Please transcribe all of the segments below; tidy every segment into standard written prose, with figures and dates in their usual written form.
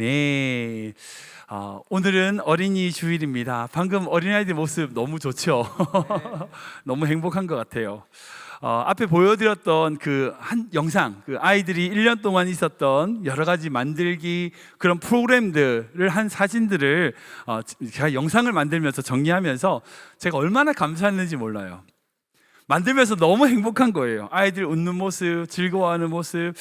아멘. 오늘은 어린이 주일입니다. 방금 어린아이들 모습 너무 좋죠? 너무 행복한 것 같아요. 앞에 보여드렸던 그 한 영상, 그 아이들이 1년 동안 있었던 여러 가지 만들기 그런 프로그램들을 한 사진들을 제가 영상을 만들면서 정리하면서 제가 얼마나 감사했는지 몰라요. 만들면서 너무 행복한 거예요. 아이들 웃는 모습, 즐거워하는 모습,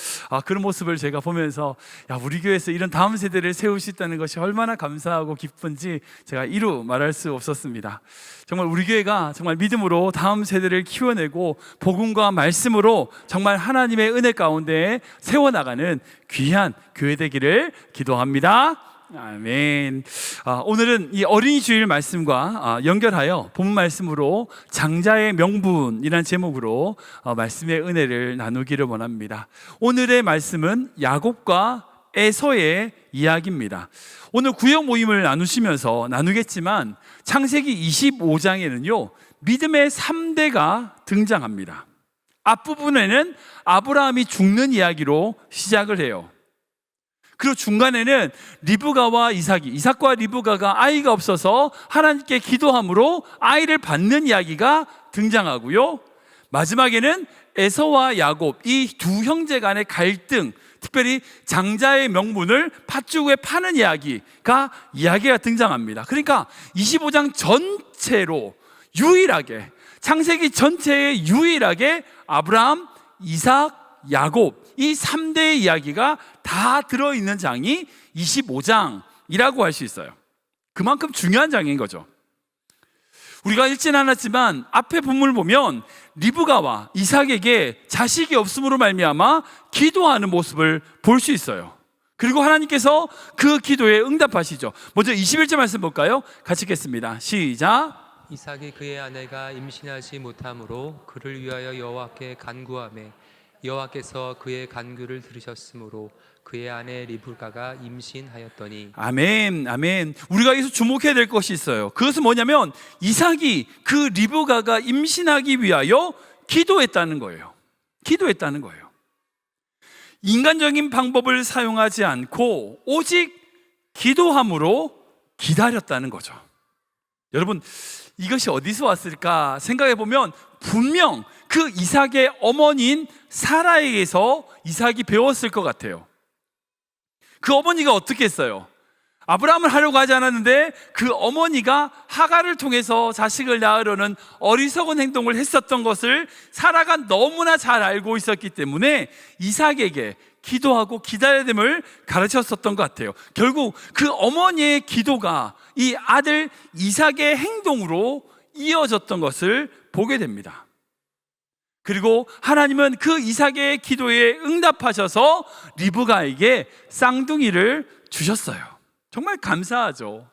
그런 모습을 제가 보면서 우리 교회에서 이런 다음 세대를 세울 수 있다는 것이 얼마나 감사하고 기쁜지 제가 이루 말할 수 없었습니다. 정말 우리 교회가 정말 믿음으로 다음 세대를 키워내고 복음과 말씀으로 정말 하나님의 은혜 가운데 세워나가는 귀한 교회 되기를 기도합니다. 아멘. 오늘은 이 어린이 주일 말씀과 연결하여 본 말씀으로 장자의 명분이라는 제목으로 말씀의 은혜를 나누기를 원합니다. 오늘의 말씀은 야곱과 에서의 이야기입니다. 오늘 구역 모임을 나누겠지만 창세기 25장에는요 믿음의 3대가 등장합니다. 앞부분에는 아브라함이 죽는 이야기로 시작을 해요. 그리고 중간에는 리브가와 이삭과 리브가가 아이가 없어서 하나님께 기도함으로 아이를 받는 이야기가 등장하고요. 마지막에는 에서와 야곱, 이 두 형제 간의 갈등, 특별히 장자의 명분을 팥죽에 파는 이야기가 등장합니다. 그러니까 25장 전체로 유일하게, 창세기 전체에 유일하게 아브라함, 이삭, 야곱, 이 3대의 이야기가 다 들어있는 장이 25장이라고 할 수 있어요. 그만큼 중요한 장인 거죠. 우리가 읽지는 않았지만 앞에 본문을 보면 리브가와 이삭에게 자식이 없음으로 말미암아 기도하는 모습을 볼 수 있어요. 그리고 하나님께서 그 기도에 응답하시죠. 먼저 21절 말씀 볼까요? 같이 읽겠습니다. 시작. 이삭이 그의 아내가 임신하지 못하므로 그를 위하여 여호와께 간구하매 여호와께서 그의 간구를 들으셨으므로 그의 아내 리브가가 임신하였더니. 아멘, 아멘. 우리가 여기서 주목해야 될 것이 있어요. 그것은 뭐냐면 이삭이 그 리브가가 임신하기 위하여 기도했다는 거예요. 인간적인 방법을 사용하지 않고 오직 기도함으로 기다렸다는 거죠. 여러분, 이것이 어디서 왔을까 생각해 보면 분명 그 이삭의 어머니인 사라에게서 이삭이 배웠을 것 같아요. 그 어머니가 어떻게 했어요? 아브라함을 하려고 하지 않았는데 그 어머니가 하갈을 통해서 자식을 낳으려는 어리석은 행동을 했었던 것을 사라가 너무나 잘 알고 있었기 때문에 이삭에게 기도하고 기다려야 됨을 가르쳤었던 것 같아요. 결국 그 어머니의 기도가 이 아들 이삭의 행동으로 이어졌던 것을 보게 됩니다. 그리고 하나님은 그 이삭의 기도에 응답하셔서 리브가에게 쌍둥이를 주셨어요. 정말 감사하죠.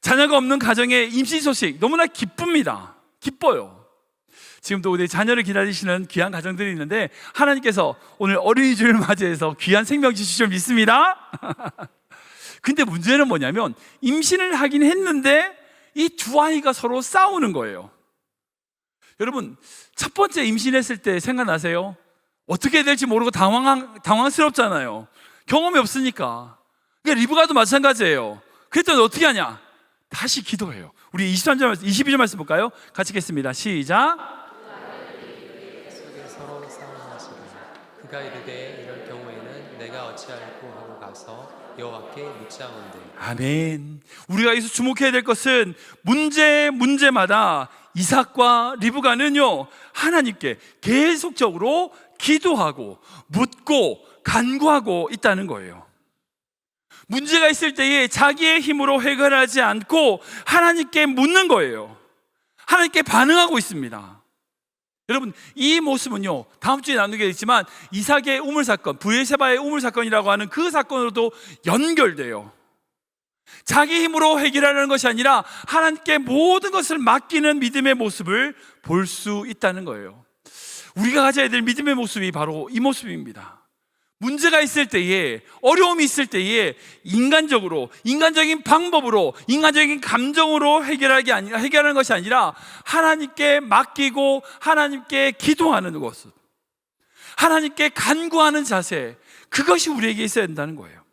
자녀가 없는 가정의 임신 소식 너무나 기뻐요. 지금도 우리 자녀를 기다리시는 귀한 가정들이 있는데 하나님께서 오늘 어린이 주일을 맞이해서 귀한 생명 주실 줄 믿습니다. 근데 문제는 뭐냐면 임신을 하긴 했는데 이 두 아이가 서로 싸우는 거예요. 여러분, 첫 번째 임신했을 때 생각나세요? 어떻게 해야 될지 모르고 당황스럽잖아요. 경험이 없으니까. 그러니까 리브가도 마찬가지예요. 그랬더니 어떻게 하냐? 다시 기도해요. 우리 22절 말씀 볼까요? 같이 읽겠습니다. 시작. 서로 싸움하시고 그가 이르되 이럴 경우에는 내가 어찌할꼬 하고 가서 여호와께 묻자온대. 아멘. 우리가 여기서 주목해야 될 것은 문제마다 이삭과 리브가는요 하나님께 계속적으로 기도하고 묻고 간구하고 있다는 거예요. 문제가 있을 때에 자기의 힘으로 해결하지 않고 하나님께 묻는 거예요. 하나님께 반응하고 있습니다. 여러분, 이 모습은요 다음 주에 나누게 되지만 이삭의 우물 사건, 브에세바의 우물 사건이라고 하는 그 사건으로도 연결돼요. 자기 힘으로 해결하려는 것이 아니라 하나님께 모든 것을 맡기는 믿음의 모습을 볼 수 있다는 거예요. 우리가 가져야 될 믿음의 모습이 바로 이 모습입니다. 문제가 있을 때에, 어려움이 있을 때에 인간적인 방법으로, 인간적인 감정으로 해결하는 것이 아니라 하나님께 맡기고 하나님께 기도하는 모습, 하나님께 간구하는 자세, 그것이 우리에게 있어야 된다는 거예요.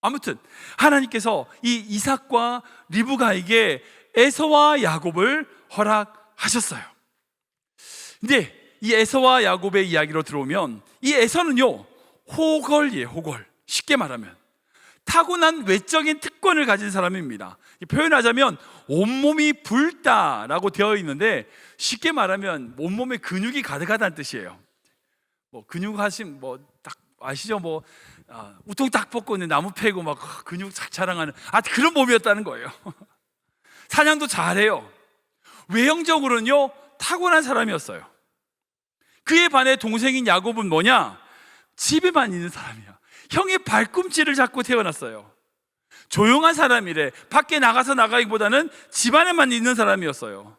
아무튼 하나님께서 이 이삭과 리브가에게 에서와 야곱을 허락하셨어요. 근데 이 에서와 야곱의 이야기로 들어오면 이 에서는요, 호걸이에요. 호걸. 쉽게 말하면 타고난 외적인 특권을 가진 사람입니다. 표현하자면 온몸이 붉다라고 되어 있는데, 쉽게 말하면 온몸에 근육이 가득하다는 뜻이에요. 뭐 근육 하신 딱 아시죠? 우통 딱 벗고 있는 나무 패고 막 근육 착 자랑하는 그런 몸이었다는 거예요. 사냥도 잘해요. 외형적으로는요, 타고난 사람이었어요. 그에 반해 동생인 야곱은 뭐냐? 집에만 있는 사람이야. 형의 발꿈치를 잡고 태어났어요. 조용한 사람이래. 밖에 나가기보다는 집안에만 있는 사람이었어요.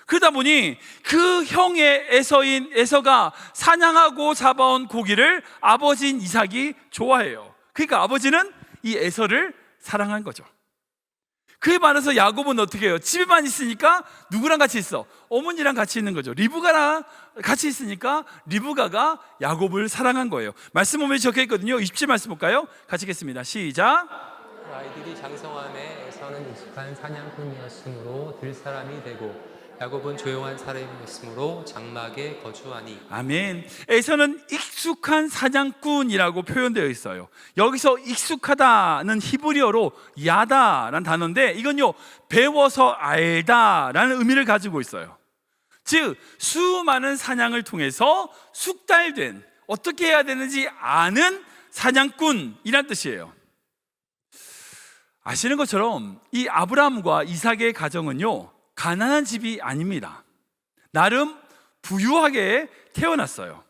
그러다 보니 그 형의 에서가 사냥하고 잡아온 고기를 아버지인 이삭이 좋아해요. 그러니까 아버지는 이 에서를 사랑한 거죠. 그에 반해서 야곱은 어떻게 해요? 집에만 있으니까 누구랑 같이 있어? 어머니랑 같이 있는 거죠. 리브가랑 같이 있으니까 리브가가 야곱을 사랑한 거예요. 말씀 보면 적혀 있거든요. 27 말씀 볼까요? 같이 읽겠습니다. 시작. 아이들이 장성함에 에서는 익숙한 사냥꾼이었으므로 들사람이 되고 야곱은 조용한 사람이었으므로 장막에 거주하니. 아멘. 에서는 익숙한 사냥꾼이라고 표현되어 있어요. 여기서 익숙하다는 히브리어로 야다라는 단어인데, 이건요, 배워서 알다라는 의미를 가지고 있어요. 즉 수많은 사냥을 통해서 숙달된, 어떻게 해야 되는지 아는 사냥꾼이란 뜻이에요. 아시는 것처럼 이 아브라함과 이삭의 가정은요, 가난한 집이 아닙니다. 나름 부유하게 태어났어요.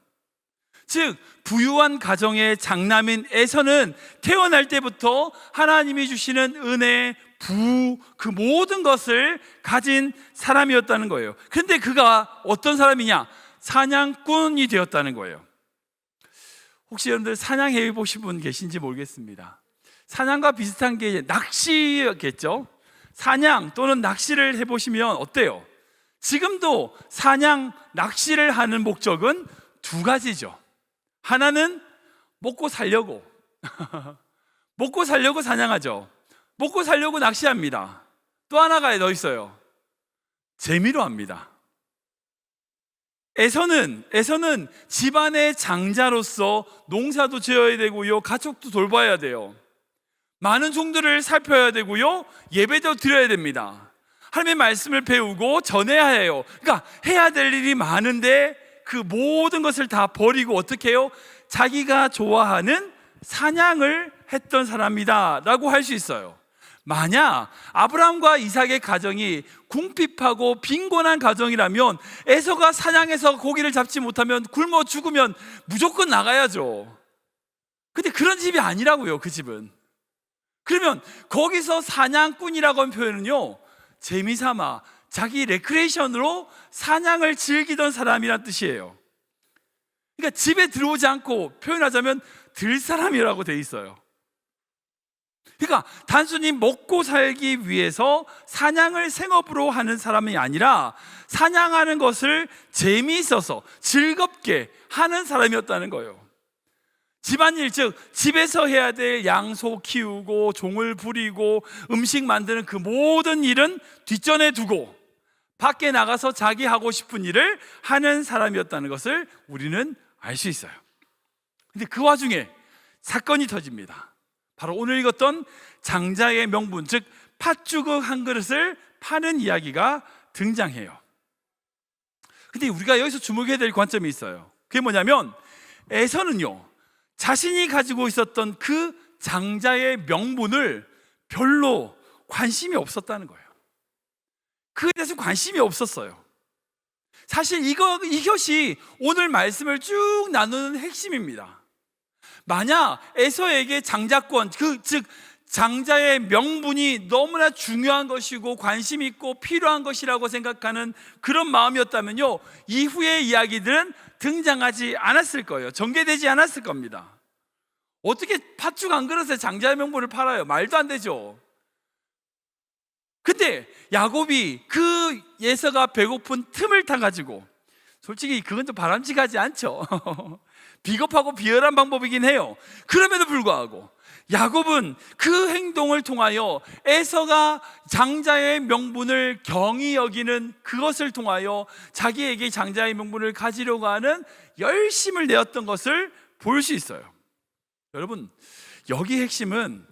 즉 부유한 가정의 장남인 에서는 태어날 때부터 하나님이 주시는 은혜, 그 모든 것을 가진 사람이었다는 거예요. 근데 그가 어떤 사람이냐? 사냥꾼이 되었다는 거예요. 혹시 여러분들 사냥해 보신 분 계신지 모르겠습니다. 사냥과 비슷한 게 낚시였겠죠? 사냥 또는 낚시를 해보시면 어때요? 지금도 사냥, 낚시를 하는 목적은 두 가지죠. 하나는 먹고 살려고 먹고 살려고 사냥하죠. 먹고 살려고 낚시합니다. 또 하나가 더 있어요. 재미로 합니다. 에서는 집안의 장자로서 농사도 지어야 되고요, 가족도 돌봐야 돼요. 많은 종들을 살펴야 되고요, 예배도 드려야 됩니다. 하나님의 말씀을 배우고 전해야 해요. 그러니까 해야 될 일이 많은데 그 모든 것을 다 버리고 어떻게 해요? 자기가 좋아하는 사냥을 했던 사람이다 라고 할 수 있어요. 만약 아브라함과 이삭의 가정이 궁핍하고 빈곤한 가정이라면 에서가 사냥해서 고기를 잡지 못하면 굶어 죽으면 무조건 나가야죠. 근데 그런 집이 아니라고요. 그 집은. 그러면 거기서 사냥꾼이라고 하는 표현은요, 재미삼아 자기 레크레이션으로 사냥을 즐기던 사람이란 뜻이에요. 그러니까 집에 들어오지 않고 표현하자면 들사람이라고 돼 있어요. 그러니까 단순히 먹고 살기 위해서 사냥을 생업으로 하는 사람이 아니라 사냥하는 것을 재미있어서 즐겁게 하는 사람이었다는 거예요. 집안일, 즉 집에서 해야 될 양소 키우고 종을 부리고 음식 만드는 그 모든 일은 뒷전에 두고 밖에 나가서 자기 하고 싶은 일을 하는 사람이었다는 것을 우리는 알 수 있어요. 근데 그 와중에 사건이 터집니다. 바로 오늘 읽었던 장자의 명분, 즉 팥죽 한 그릇을 파는 이야기가 등장해요. 근데 우리가 여기서 주목해야 될 관점이 있어요. 그게 뭐냐면 에서는요, 자신이 가지고 있었던 그 장자의 명분을 별로 관심이 없었다는 거예요. 그에 대해서 관심이 없었어요. 사실 이것이 오늘 말씀을 쭉 나누는 핵심입니다. 만약 에서에게 장자권, 즉 장자의 명분이 너무나 중요한 것이고 관심 있고 필요한 것이라고 생각하는 그런 마음이었다면요, 이후의 이야기들은 등장하지 않았을 거예요. 전개되지 않았을 겁니다. 어떻게 팥죽 한 그릇에 장자의 명분을 팔아요? 말도 안 되죠. 근데 야곱이 그 에서가 배고픈 틈을 타가지고, 솔직히 그건 좀 바람직하지 않죠. 비겁하고 비열한 방법이긴 해요. 그럼에도 불구하고 야곱은 그 행동을 통하여 에서가 장자의 명분을 경히 여기는 그것을 통하여 자기에게 장자의 명분을 가지려고 하는 열심을 내었던 것을 볼 수 있어요. 여러분, 여기 핵심은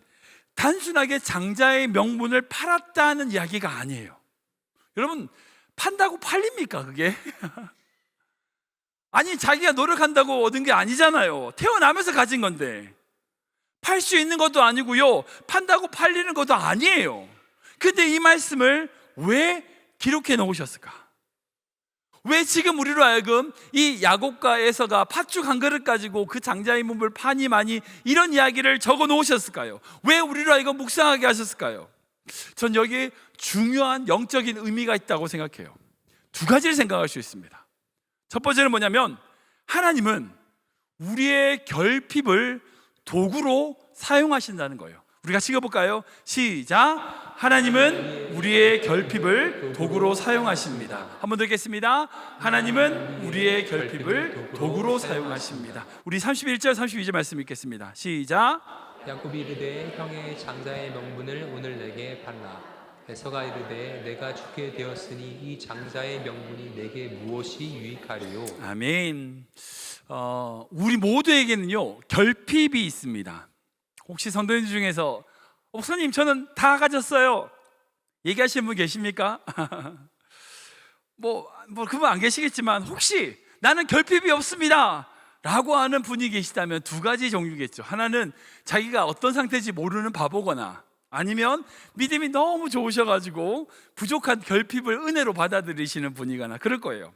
단순하게 장자의 명분을 팔았다는 이야기가 아니에요. 여러분, 판다고 팔립니까 그게? 아니, 자기가 노력한다고 얻은 게 아니잖아요. 태어나면서 가진 건데 팔 수 있는 것도 아니고요, 판다고 팔리는 것도 아니에요. 근데 이 말씀을 왜 기록해 놓으셨을까? 왜 지금 우리로 하여금 이 야곱과 에서가 팥죽 한 그릇 가지고 그 장자의 몸을 파니 마니 이런 이야기를 적어 놓으셨을까요? 왜 우리로 하여금 묵상하게 하셨을까요? 전 여기에 중요한 영적인 의미가 있다고 생각해요. 두 가지를 생각할 수 있습니다. 첫 번째는 뭐냐면, 하나님은 우리의 결핍을 도구로 사용하신다는 거예요. 우리 같이 읽어볼까요? 시작. 하나님은 우리의 결핍을 도구로 사용하십니다. 한 번 더 읽겠습니다. 하나님은 우리의 결핍을 도구로 사용하십니다. 우리 31절 32절 말씀 읽겠습니다. 시작. 야곱이 이르되 형의 장자의 명분을 오늘 내게 팔라. 에서가 이르되 내가 죽게 되었으니 이 장자의 명분이 내게 무엇이 유익하리요? 아멘. 우리 모두에게는요 결핍이 있습니다. 혹시 성도님 중에서 목사님 저는 다 가졌어요 얘기하시는 분 계십니까? 뭐 그분 안 계시겠지만 혹시 나는 결핍이 없습니다 라고 하는 분이 계시다면 두 가지 종류겠죠. 하나는 자기가 어떤 상태인지 모르는 바보거나, 아니면 믿음이 너무 좋으셔가지고 부족한 결핍을 은혜로 받아들이시는 분이거나 그럴 거예요.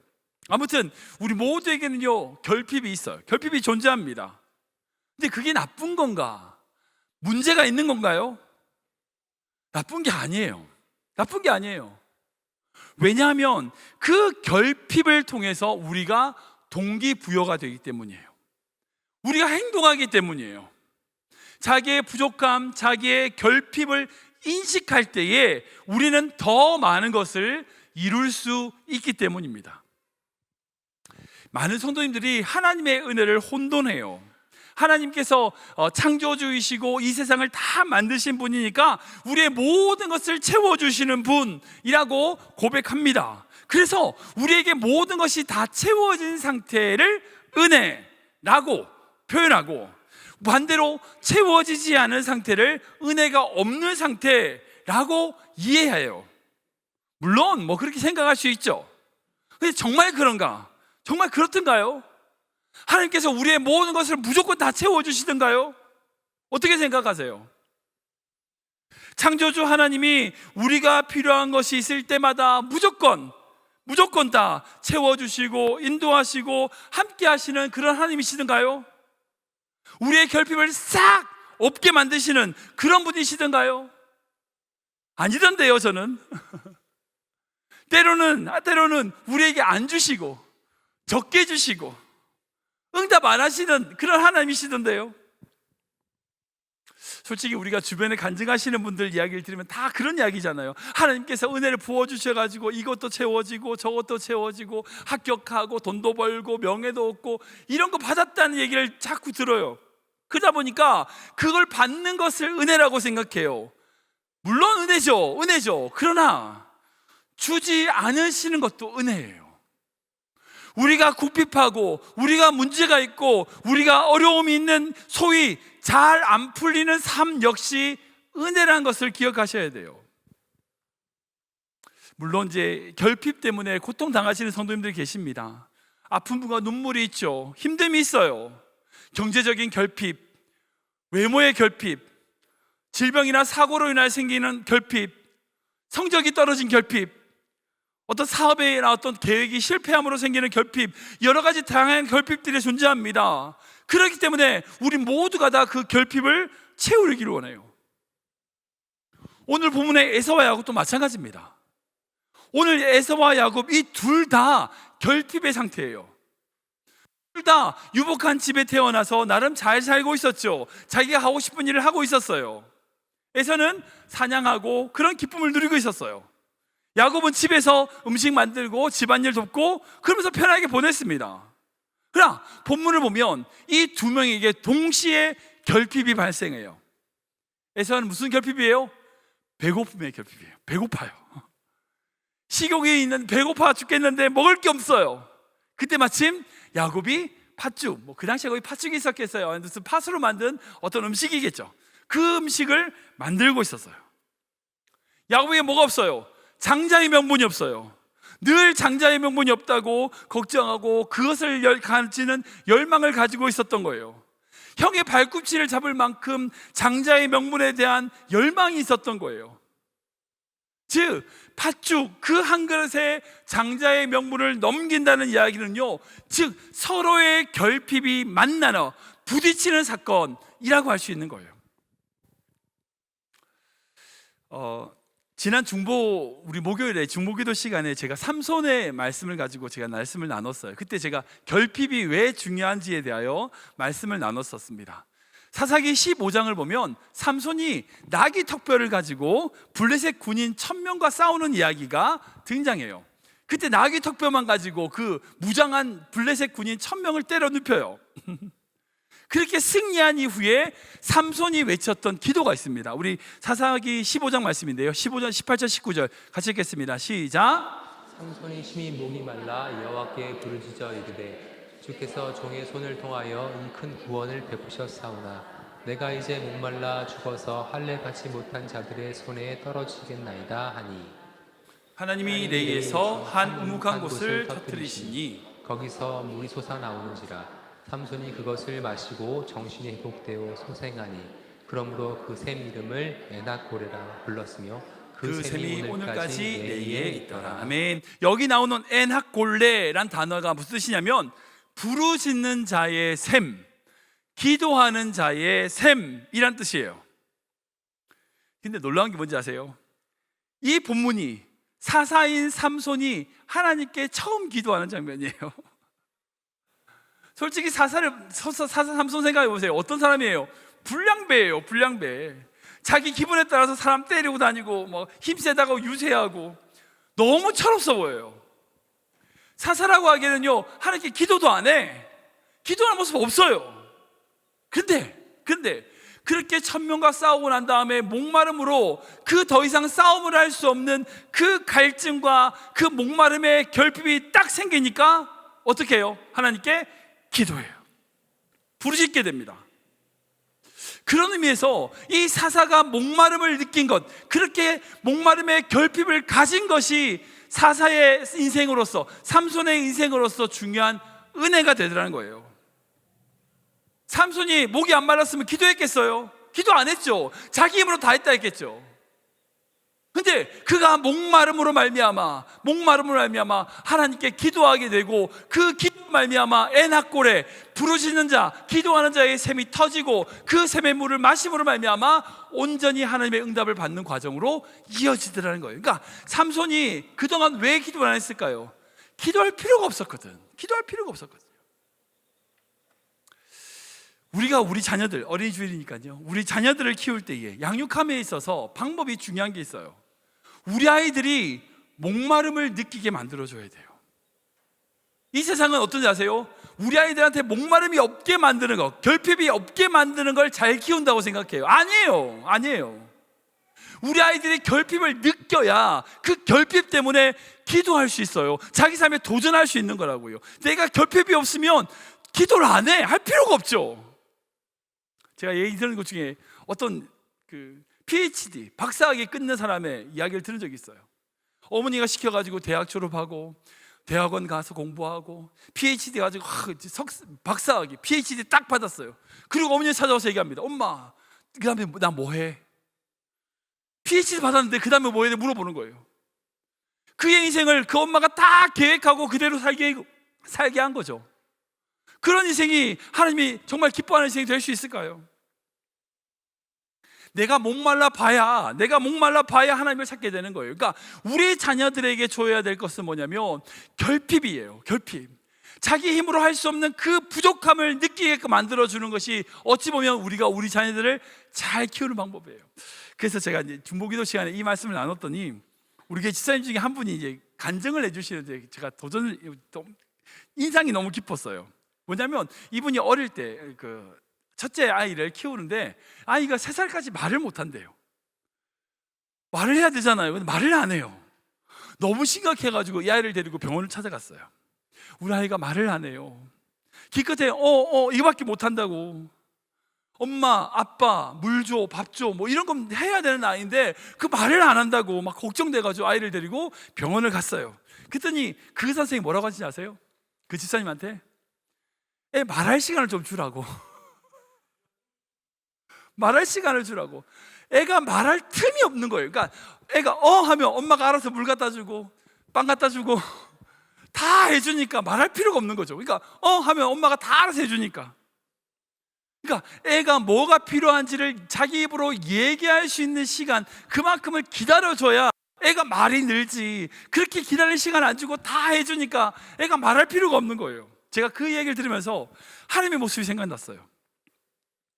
아무튼 우리 모두에게는요 결핍이 있어요. 결핍이 존재합니다. 근데 그게 나쁜 건가? 문제가 있는 건가요? 나쁜 게 아니에요. 나쁜 게 아니에요. 왜냐하면 그 결핍을 통해서 우리가 동기부여가 되기 때문이에요. 우리가 행동하기 때문이에요. 자기의 부족함, 자기의 결핍을 인식할 때에 우리는 더 많은 것을 이룰 수 있기 때문입니다. 많은 성도님들이 하나님의 은혜를 혼돈해요. 하나님께서 창조주이시고 이 세상을 다 만드신 분이니까 우리의 모든 것을 채워주시는 분이라고 고백합니다. 그래서 우리에게 모든 것이 다 채워진 상태를 은혜라고 표현하고, 반대로 채워지지 않은 상태를 은혜가 없는 상태라고 이해해요. 물론 그렇게 생각할 수 있죠. 근데 정말 그런가? 정말 그렇던가요? 하나님께서 우리의 모든 것을 무조건 다 채워주시던가요? 어떻게 생각하세요? 창조주 하나님이 우리가 필요한 것이 있을 때마다 무조건 다 채워주시고 인도하시고 함께 하시는 그런 하나님이시던가요? 우리의 결핍을 싹 없게 만드시는 그런 분이시던가요? 아니던데요, 저는. 때로는 우리에게 안 주시고 적게 주시고 응답 안 하시는 그런 하나님이시던데요. 솔직히 우리가 주변에 간증하시는 분들 이야기를 들으면 다 그런 이야기잖아요. 하나님께서 은혜를 부어주셔가지고 이것도 채워지고 저것도 채워지고 합격하고 돈도 벌고 명예도 얻고 이런 거 받았다는 얘기를 자꾸 들어요. 그러다 보니까 그걸 받는 것을 은혜라고 생각해요. 물론 은혜죠. 그러나 주지 않으시는 것도 은혜예요. 우리가 궁핍하고 우리가 문제가 있고 우리가 어려움이 있는 소위 잘 안 풀리는 삶 역시 은혜라는 것을 기억하셔야 돼요. 물론 이제 결핍 때문에 고통당하시는 성도님들이 계십니다. 아픔과 눈물이 있죠. 힘듦이 있어요. 경제적인 결핍, 외모의 결핍, 질병이나 사고로 인해 생기는 결핍, 성적이 떨어진 결핍, 어떤 사업이나 어떤 계획이 실패함으로 생기는 결핍, 여러 가지 다양한 결핍들이 존재합니다. 그렇기 때문에 우리 모두가 다 그 결핍을 채우기를 원해요. 오늘 본문의 에서와 야곱도 마찬가지입니다. 오늘 에서와 야곱 이 둘 다 결핍의 상태예요. 둘 다 유복한 집에 태어나서 나름 잘 살고 있었죠. 자기가 하고 싶은 일을 하고 있었어요. 에서는 사냥하고 그런 기쁨을 누리고 있었어요. 야곱은 집에서 음식 만들고 집안일 돕고 그러면서 편하게 보냈습니다. 그러나 본문을 보면 이 두 명에게 동시에 결핍이 발생해요. 에서는 무슨 결핍이에요? 배고픔의 결핍이에요. 배고파요. 식욕이 있는 배고파 죽겠는데 먹을 게 없어요. 그때 마침 야곱이 팥죽, 그 당시에 거기 팥죽이 있었겠어요. 무슨 팥으로 만든 어떤 음식이겠죠. 그 음식을 만들고 있었어요. 야곱에게 뭐가 없어요? 장자의 명분이 없어요. 늘 장자의 명분이 없다고 걱정하고 그것을 가지는 열망을 가지고 있었던 거예요. 형의 발꿈치를 잡을 만큼 장자의 명분에 대한 열망이 있었던 거예요. 즉 팥죽 그 한 그릇에 장자의 명분을 넘긴다는 이야기는요, 즉 서로의 결핍이 만나서 부딪히는 사건이라고 할 수 있는 거예요. 지난 우리 목요일에 중보기도 시간에 제가 삼손의 말씀을 가지고 제가 말씀을 나눴어요. 그때 제가 결핍이 왜 중요한지에 대하여 말씀을 나눴었습니다. 사사기 15장을 보면 삼손이 나귀 턱뼈를 가지고 블레셋 군인 1000명과 싸우는 이야기가 등장해요. 그때 나귀 턱뼈만 가지고 그 무장한 블레셋 군인 1000명을 때려 눕혀요. 그렇게 승리한 이후에 삼손이 외쳤던 기도가 있습니다. 우리 사사기 15장 말씀인데요, 15장 18절 19절 같이 읽겠습니다. 시작. 삼손이 심히 목이 말라 여호와께 부르짖어 이르되 주께서 종의 손을 통하여 이 큰 구원을 베푸셨사오나 내가 이제 목말라 죽어서 할례 받지 못한 자들의 손에 떨어지겠나이다 하니 하나님이 내게서 한 우묵한 곳을 터뜨리시니 거기서 물이 솟아나오는지라 삼손이 그것을 마시고 정신이 회복되어 소생하니 그러므로 그 샘 이름을 에낙고레라 불렀으며 그 샘이 오늘까지 내게 있더라. 아멘. 여기 나오는 에낙골레란 단어가 무슨 뜻이냐면 부르짖는 자의 샘, 기도하는 자의 샘이란 뜻이에요. 근데 놀라운 게 뭔지 아세요? 이 본문이 사사인 삼손이 하나님께 처음 기도하는 장면이에요. 솔직히 사사 삼손 생각해 보세요. 어떤 사람이에요? 불량배예요. 불량배. 자기 기분에 따라서 사람 때리고 다니고 힘세다고 유세하고 너무 철없어 보여요. 사사라고 하기에는요, 하나님께 기도도 안 해. 기도하는 모습 없어요. 근데 그렇게 1000명과 싸우고 난 다음에 목마름으로 그 더 이상 싸움을 할 수 없는 그 갈증과 그 목마름의 결핍이 딱 생기니까 어떻게 해요? 하나님께 기도해요. 부르짖게 됩니다. 그런 의미에서 이 사사가 목마름을 느낀 것, 그렇게 목마름의 결핍을 가진 것이 사사의 인생으로서, 삼손의 인생으로서 중요한 은혜가 되더라는 거예요. 삼손이 목이 안 말랐으면 기도했겠어요? 기도 안 했죠. 자기 힘으로 다 했다 했겠죠. 근데 그가 목마름으로 말미암아 하나님께 기도하게 되고 그 기도 말미암아 에낙골에 부르짖는 자, 기도하는 자의 샘이 터지고 그 샘의 물을 마심으로 말미암아 온전히 하나님의 응답을 받는 과정으로 이어지더라는 거예요. 그러니까 삼손이 그동안 왜 기도를 안 했을까요? 기도할 필요가 없었거든. 우리가 우리 자녀들, 어린이 주일이니까요, 우리 자녀들을 키울 때에 양육함에 있어서 방법이 중요한 게 있어요. 우리 아이들이 목마름을 느끼게 만들어줘야 돼요. 이 세상은 어떤지 아세요? 우리 아이들한테 목마름이 없게 만드는 것, 결핍이 없게 만드는 걸 잘 키운다고 생각해요. 아니에요. 우리 아이들이 결핍을 느껴야 그 결핍 때문에 기도할 수 있어요. 자기 삶에 도전할 수 있는 거라고요. 내가 결핍이 없으면 기도를 안 해. 할 필요가 없죠. 제가 얘기 들은 것 중에 어떤 PhD, 박사학위 끝낸 사람의 이야기를 들은 적이 있어요. 어머니가 시켜가지고 대학 졸업하고 대학원 가서 공부하고 PhD 가지고 박사학위, PhD 딱 받았어요. 그리고 어머니 찾아와서 얘기합니다. 엄마, 그 다음에 나 뭐해? PhD 받았는데 그 다음에 뭐해? 물어보는 거예요. 그의 인생을 그 엄마가 다 계획하고 그대로 살게 한 거죠. 그런 인생이 하나님이 정말 기뻐하는 인생이 될 수 있을까요? 내가 목말라 봐야 하나님을 찾게 되는 거예요. 그러니까 우리 자녀들에게 줘야 될 것은 뭐냐면 결핍이에요. 결핍. 자기 힘으로 할 수 없는 그 부족함을 느끼게끔 만들어주는 것이 어찌 보면 우리가 우리 자녀들을 잘 키우는 방법이에요. 그래서 제가 이제 중보기도 시간에 이 말씀을 나눴더니 우리 교회 집사님 중에 한 분이 이제 간증을 해주시는데 제가 인상이 너무 깊었어요. 뭐냐면 이분이 어릴 때 첫째 아이를 키우는데 아이가 3살까지 말을 못한대요. 말을 해야 되잖아요. 근데 말을 안 해요. 너무 심각해가지고 이 아이를 데리고 병원을 찾아갔어요. 우리 아이가 말을 안 해요. 기껏해 이거밖에 못한다고. 엄마, 아빠, 물 줘, 밥 줘, 뭐 이런 건 해야 되는 아이인데 그 말을 안 한다고 막 걱정돼가지고 아이를 데리고 병원을 갔어요. 그랬더니 그 선생님이 뭐라고 하시는지 아세요? 그 집사님한테 애 말할 시간을 좀 주라고. 말할 시간을 주라고. 애가 말할 틈이 없는 거예요. 그러니까 애가 하면 엄마가 알아서 물 갖다 주고 빵 갖다 주고 다 해주니까 말할 필요가 없는 거죠. 그러니까 하면 엄마가 다 알아서 해주니까. 그러니까 애가 뭐가 필요한지를 자기 입으로 얘기할 수 있는 시간, 그만큼을 기다려줘야 애가 말이 늘지. 그렇게 기다릴 시간 안 주고 다 해주니까 애가 말할 필요가 없는 거예요. 제가 그 얘기를 들으면서 하나님의 모습이 생각났어요.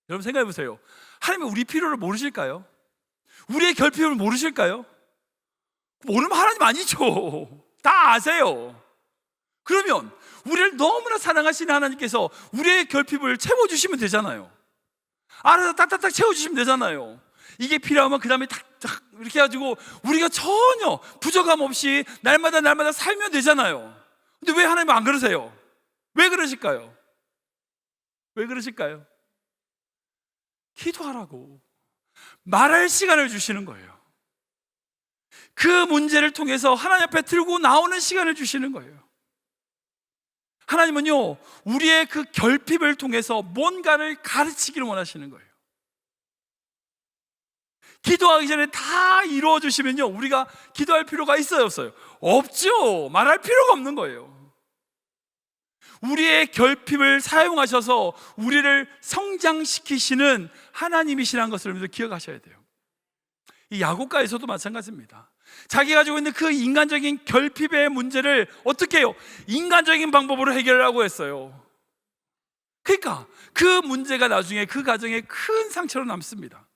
여러분 생각해 보세요. 하나님은 우리 필요를 모르실까요? 우리의 결핍을 모르실까요? 모르면 하나님 아니죠. 다 아세요. 그러면 우리를 너무나 사랑하시는 하나님께서 우리의 결핍을 채워주시면 되잖아요. 알아서 딱딱딱 채워주시면 되잖아요. 이게 필요하면 그 다음에 탁탁 이렇게 해가지고 우리가 전혀 부족함 없이 날마다 살면 되잖아요. 근데 왜 하나님은 안 그러세요? 왜 그러실까요? 왜 그러실까요? 기도하라고 말할 시간을 주시는 거예요. 그 문제를 통해서 하나님 앞에 들고 나오는 시간을 주시는 거예요. 하나님은요, 우리의 그 결핍을 통해서 뭔가를 가르치기를 원하시는 거예요. 기도하기 전에 다 이루어 주시면요, 우리가 기도할 필요가 있어요, 없어요? 없죠. 말할 필요가 없는 거예요. 우리의 결핍을 사용하셔서 우리를 성장시키시는 하나님이시라는 것을 여러분들 기억하셔야 돼요. 이 야고가에서도 마찬가지입니다. 자기가 가지고 있는 그 인간적인 결핍의 문제를 어떻게 해요? 인간적인 방법으로 해결하고 했어요. 그러니까 그 문제가 나중에 그 가정에 큰 상처로 남습니다.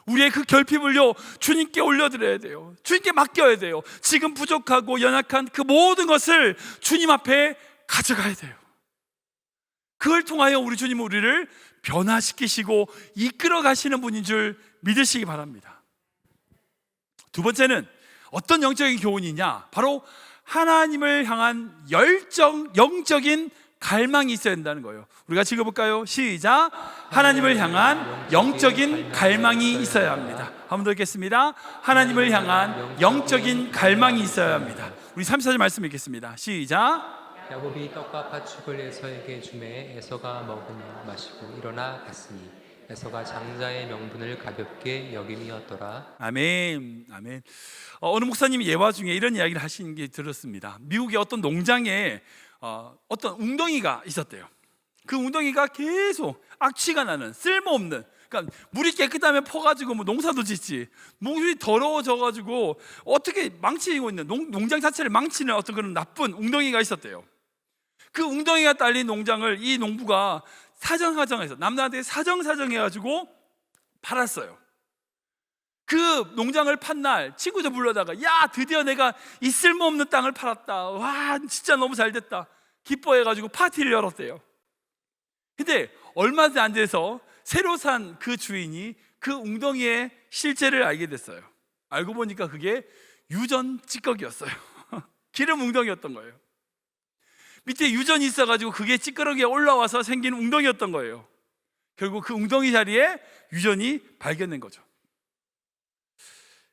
우리의 그 결핍을요, 주님께 올려드려야 돼요. 주님께 맡겨야 돼요. 지금 부족하고 연약한 그 모든 것을 주님 앞에 가져가야 돼요. 그걸 통하여 우리 주님은 우리를 변화시키시고 이끌어 가시는 분인 줄 믿으시기 바랍니다. 두 번째는 어떤 영적인 교훈이냐? 바로 하나님을 향한 영적인 갈망이 있어야 된다는 거예요. 우리가 같이 읽어볼까요? 시작. 하나님을 향한 영적인 갈망이 있어야 합니다. 한 번 더 읽겠습니다. 하나님을 향한 영적인 갈망이 있어야 합니다. 우리 34절 말씀 읽겠습니다. 시작. 야곱이 떡과 팥죽을 에서에게 주매 에서가 먹으며 마시고 일어나 갔으니 에서가 장자의 명분을 가볍게 여김이었더라. 아멘. 아멘. 어느 목사님이 예화 중에 이런 이야기를 하시는 게 들었습니다. 미국의 어떤 농장에 어떤 웅덩이가 있었대요. 그 웅덩이가 계속 악취가 나는, 쓸모없는, 그러니까 물이 깨끗하면 퍼가지고 뭐 농사도 짓지, 물이 더러워져가지고 어떻게 망치고 있는 농장 자체를 망치는 어떤 그런 나쁜 웅덩이가 있었대요. 그 웅덩이가 딸린 농장을 이 농부가 사정사정해서 남들한테 사정사정해가지고 팔았어요. 그 농장을 판 날 친구들 불러다가, 야, 드디어 내가 이 쓸모없는 땅을 팔았다, 와 진짜 너무 잘 됐다 기뻐해가지고 파티를 열었대요. 근데 얼마 안 돼서 새로 산 그 주인이 그 웅덩이의 실체를 알게 됐어요. 알고 보니까 그게 유전 찌꺼기였어요. 기름 웅덩이였던 거예요. 밑에 유전이 있어가지고 그게 찌끄러기에 올라와서 생긴 웅덩이였던 거예요. 결국 그 웅덩이 자리에 유전이 발견된 거죠.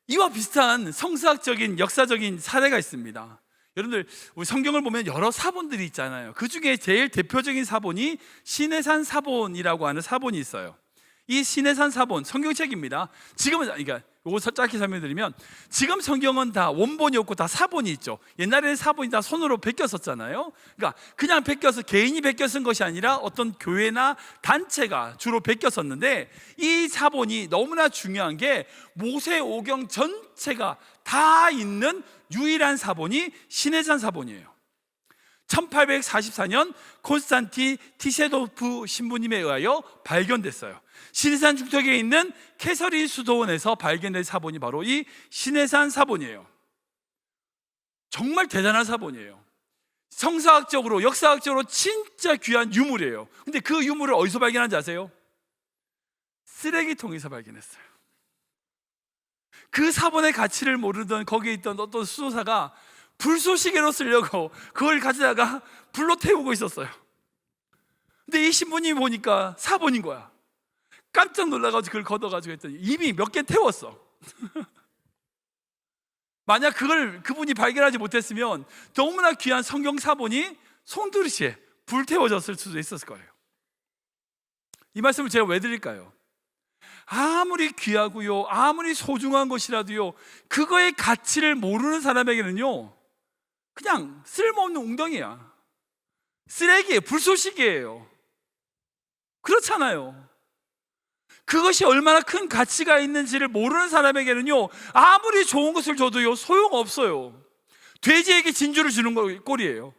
이와 비슷한 성사학적인 역사적인 사례가 있습니다. 여러분들, 우리 성경을 보면 여러 사본들이 있잖아요. 그 중에 제일 대표적인 사본이 시내산 사본이라고 하는 사본이 있어요. 이 시내산 사본, 성경책입니다. 지금은, 그러니까 이거 짧게 설명드리면, 지금 성경은 다 원본이 없고 다 사본이 있죠. 옛날에는 사본이 다 손으로 베꼈었잖아요. 그러니까 그냥 베껴서 개인이 베껴 쓴 것이 아니라 어떤 교회나 단체가 주로 베껴 썼는데, 이 사본이 너무나 중요한 게 모세오경 전체가 다 있는 유일한 사본이 시내산 사본이에요. 1844년 콘스탄틴 티세도프 신부님에 의하여 발견됐어요. 시내산 중턱에 있는 캐서린 수도원에서 발견된 사본이 바로 이 시내산 사본이에요. 정말 대단한 사본이에요. 성사학적으로, 역사학적으로 진짜 귀한 유물이에요. 근데 그 유물을 어디서 발견한지 아세요? 쓰레기통에서 발견했어요. 그 사본의 가치를 모르던 거기에 있던 어떤 수도사가 불쏘시개로 쓰려고 그걸 가져다가 불로 태우고 있었어요. 근데 이 신부님이 보니까 사본인 거야. 깜짝 놀라가지고 그걸 걷어가지고 했더니 이미 몇 개 태웠어. 만약 그걸 그분이 발견하지 못했으면 너무나 귀한 성경 사본이 송두리째 불태워졌을 수도 있었을 거예요. 이 말씀을 제가 왜 드릴까요? 아무리 귀하고요, 아무리 소중한 것이라도요, 그거의 가치를 모르는 사람에게는요, 그냥 쓸모없는 웅덩이야. 쓰레기예요. 불쏘시개예요. 그렇잖아요. 그것이 얼마나 큰 가치가 있는지를 모르는 사람에게는요, 아무리 좋은 것을 줘도요, 소용없어요. 돼지에게 진주를 주는 꼴이에요.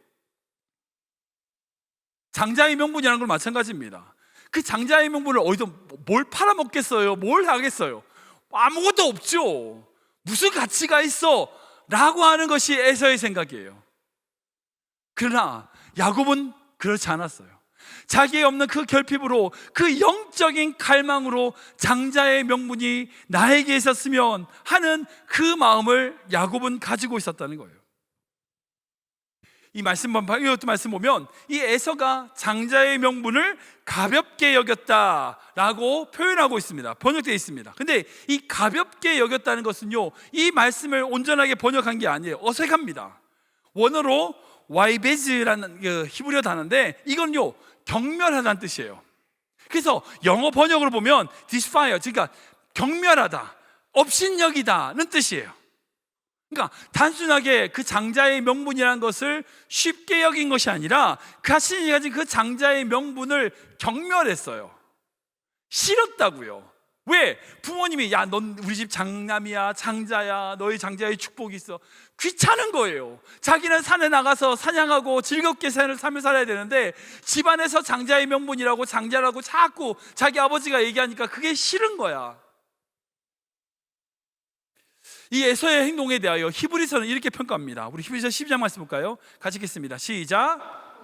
장자의 명분이라는 건 마찬가지입니다. 그 장자의 명분을 어디서 뭘 팔아먹겠어요? 뭘 하겠어요? 아무것도 없죠. 무슨 가치가 있어? 라고 하는 것이 에서의 생각이에요. 그러나 야곱은 그렇지 않았어요. 자기의 없는 그 결핍으로, 그 영적인 갈망으로 장자의 명분이 나에게 있었으면 하는 그 마음을 야곱은 가지고 있었다는 거예요. 이 이것도 말씀 보면 이 에서가 장자의 명분을 가볍게 여겼다라고 표현하고 있습니다. 번역되어 있습니다. 근데 이 가볍게 여겼다는 것은요, 이 말씀을 온전하게 번역한 게 아니에요. 어색합니다. 원어로 와이베즈라는 그 히브리어 단어인데 이건요, 경멸하다는 뜻이에요. 그래서 영어 번역으로 보면 despise, 그러니까 경멸하다, 업신여기다는 뜻이에요. 그러니까 단순하게 그 장자의 명분이라는 것을 쉽게 여긴 것이 아니라 자신이 가진 그 장자의 명분을 경멸했어요. 싫었다고요. 왜? 부모님이 야, 넌 우리 집 장남이야, 장자야, 너희 장자의 축복이 있어. 귀찮은 거예요. 자기는 산에 나가서 사냥하고 즐겁게 삶을 살아야 되는데 집안에서 장자의 명분이라고 장자라고 자꾸 자기 아버지가 얘기하니까 그게 싫은 거야. 이 에서의 행동에 대하여 히브리서는 이렇게 평가합니다. 우리 히브리서 12장 말씀 볼까요? 같이 읽겠습니다. 시작.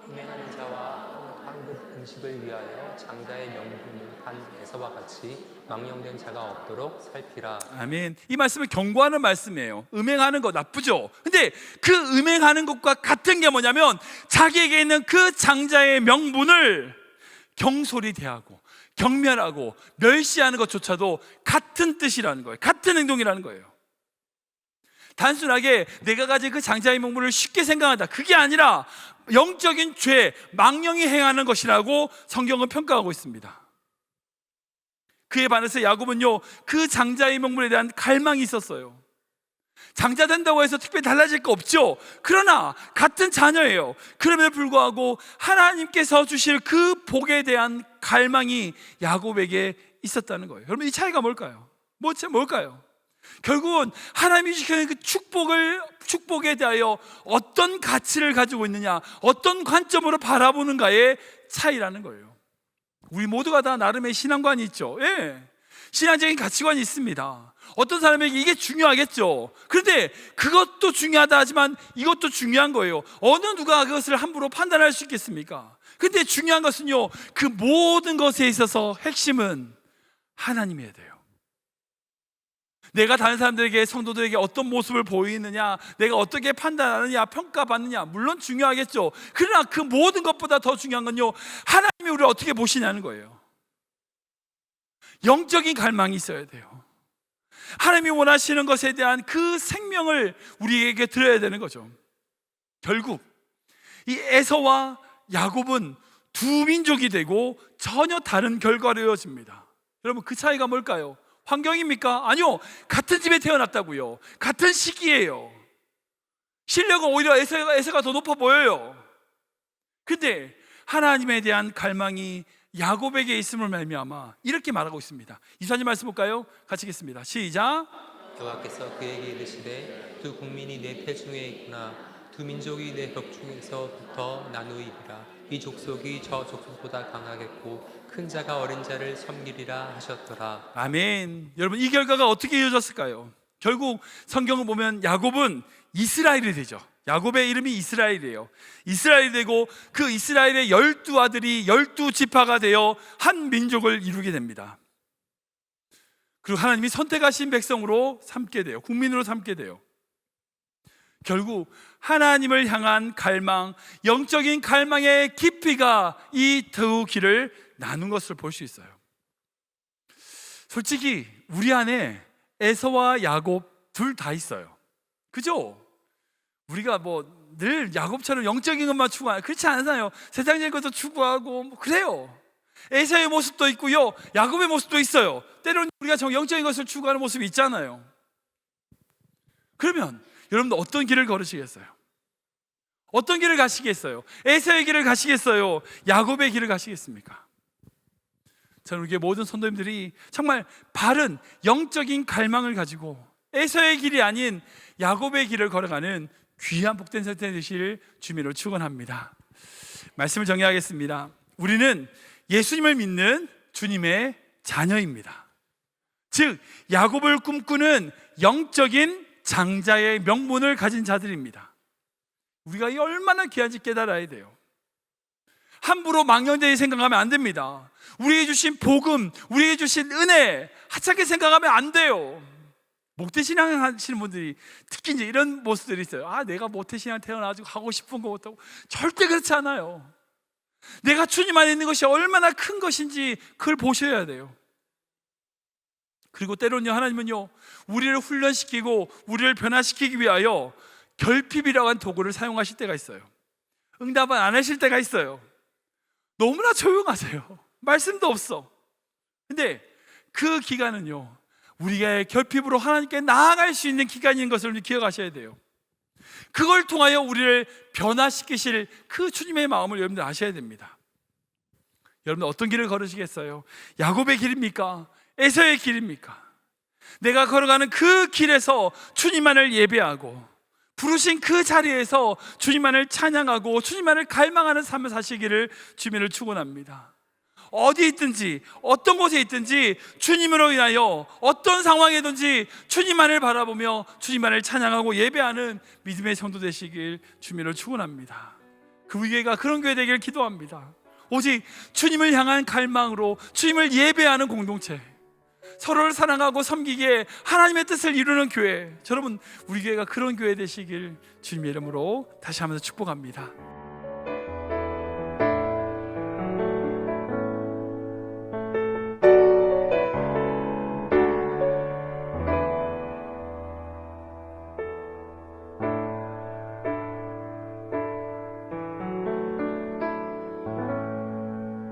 음행하는 자와 한 그릇 음식을 위하여 장자의 명분을 한 에서와 같이 망령된 자가 없도록 살피라. 아멘. 이 말씀은 경고하는 말씀이에요. 음행하는 거 나쁘죠. 근데 그 음행하는 것과 같은 게 뭐냐면 자기에게 있는 그 장자의 명분을 경솔히 대하고 경멸하고 멸시하는 것조차도 같은 뜻이라는 거예요. 같은 행동이라는 거예요. 단순하게 내가 가진 그 장자의 명분을 쉽게 생각한다, 그게 아니라 영적인 죄, 망령이 행하는 것이라고 성경은 평가하고 있습니다. 그에 반해서 야곱은요, 그 장자의 명분에 대한 갈망이 있었어요. 장자 된다고 해서 특별히 달라질 거 없죠. 그러나 같은 자녀예요. 그럼에도 불구하고 하나님께서 주실 그 복에 대한 갈망이 야곱에게 있었다는 거예요. 여러분, 이 차이가 뭘까요? 뭘까요? 결국은 하나님이 주시는 그 축복에 대하여 어떤 가치를 가지고 있느냐, 어떤 관점으로 바라보는가의 차이라는 거예요. 우리 모두가 다 나름의 신앙관이 있죠. 예. 신앙적인 가치관이 있습니다. 어떤 사람에게 이게 중요하겠죠. 그런데 그것도 중요하다 하지만 이것도 중요한 거예요. 어느 누가 그것을 함부로 판단할 수 있겠습니까? 근데 중요한 것은요, 그 모든 것에 있어서 핵심은 하나님이어야 돼요. 내가 다른 사람들에게, 성도들에게 어떤 모습을 보이느냐, 내가 어떻게 판단하느냐, 평가받느냐, 물론 중요하겠죠. 그러나 그 모든 것보다 더 중요한 건요, 하나님이 우리를 어떻게 보시냐는 거예요. 영적인 갈망이 있어야 돼요. 하나님이 원하시는 것에 대한 그 생명을 우리에게 드려야 되는 거죠. 결국 이 에서와 야곱은 두 민족이 되고 전혀 다른 결과로 이어집니다. 여러분, 그 차이가 뭘까요? 환경입니까? 아니요, 같은 집에 태어났다고요. 같은 시기예요. 실력은 오히려 에서가 더 높아 보여요. 근데 하나님에 대한 갈망이 야곱에게 있음을 말미암아 이렇게 말하고 있습니다. 24절 말씀 볼까요? 같이 읽겠습니다. 시작. 여호와께서 그에게 이르시되 두 국민이 내 태중에 있구나. 두 민족이 내 벽 중에서부터 나누이리라. 이 족속이 저 족속보다 강하겠고 큰 자가 어린 자를 섬기리라 하셨더라. 아멘. 여러분, 이 결과가 어떻게 이어졌을까요? 결국 성경을 보면 야곱은 이스라엘이 되죠. 야곱의 이름이 이스라엘이에요. 이스라엘이 되고 그 이스라엘의 12아들이 12지파가 되어 한 민족을 이루게 됩니다. 그리고 하나님이 선택하신 백성으로 삼게 돼요. 국민으로 삼게 돼요. 결국 하나님을 향한 갈망, 영적인 갈망의 깊이가 이 두 길을 나눈 것을 볼 수 있어요. 솔직히 우리 안에 에서와 야곱 둘 다 있어요. 그죠? 우리가 뭐 늘 야곱처럼 영적인 것만 추구하는, 그렇지 않아요. 세상적인 것도 추구하고 뭐 그래요. 에서의 모습도 있고요, 야곱의 모습도 있어요. 때로는 우리가 영적인 것을 추구하는 모습이 있잖아요. 그러면 여러분들 어떤 길을 걸으시겠어요? 어떤 길을 가시겠어요? 에서의 길을 가시겠어요? 야곱의 길을 가시겠습니까? 저는 우리 모든 선도님들이 정말 바른 영적인 갈망을 가지고 에서의 길이 아닌 야곱의 길을 걸어가는 귀한 복된 선택 되실 주님으로 축원합니다. 말씀을 정리하겠습니다. 우리는 예수님을 믿는 주님의 자녀입니다. 즉 야곱을 꿈꾸는 영적인 장자의 명분을 가진 자들입니다. 우리가 이 얼마나 귀한지 깨달아야 돼요. 함부로 망령되이 생각하면 안 됩니다. 우리에게 주신 복음, 우리에게 주신 은혜 하찮게 생각하면 안 돼요. 목태신앙 하시는 분들이 특히 이제 이런 모습들이 있어요. 내가 목태신앙 태어나가지고 하고 싶은 거 못하고. 절대 그렇지 않아요. 내가 주님 안에 있는 것이 얼마나 큰 것인지 그걸 보셔야 돼요. 그리고 때로는요, 하나님은요, 우리를 훈련시키고 우리를 변화시키기 위하여 결핍이라고 하는 도구를 사용하실 때가 있어요. 응답은 안 하실 때가 있어요. 너무나 조용하세요. 말씀도 없어. 근데 그 기간은요, 우리가 결핍으로 하나님께 나아갈 수 있는 기간인 것을 기억하셔야 돼요. 그걸 통하여 우리를 변화시키실 그 주님의 마음을 여러분들 아셔야 됩니다. 여러분들 어떤 길을 걸으시겠어요? 야곱의 길입니까? 에서의 길입니까? 내가 걸어가는 그 길에서 주님만을 예배하고 부르신 그 자리에서 주님만을 찬양하고 주님만을 갈망하는 삶을 사시기를 주님을 축원합니다. 어디 있든지 어떤 곳에 있든지 주님으로 인하여 어떤 상황이든지 주님만을 바라보며 주님만을 찬양하고 예배하는 믿음의 성도 되시길 주님을 축원합니다. 그 교회가 그런 교회 되기를 기도합니다. 오직 주님을 향한 갈망으로 주님을 예배하는 공동체, 서로를 사랑하고 섬기기에 하나님의 뜻을 이루는 교회, 여러분 우리 교회가 그런 교회 되시길 주님의 이름으로 다시 한번 축복합니다.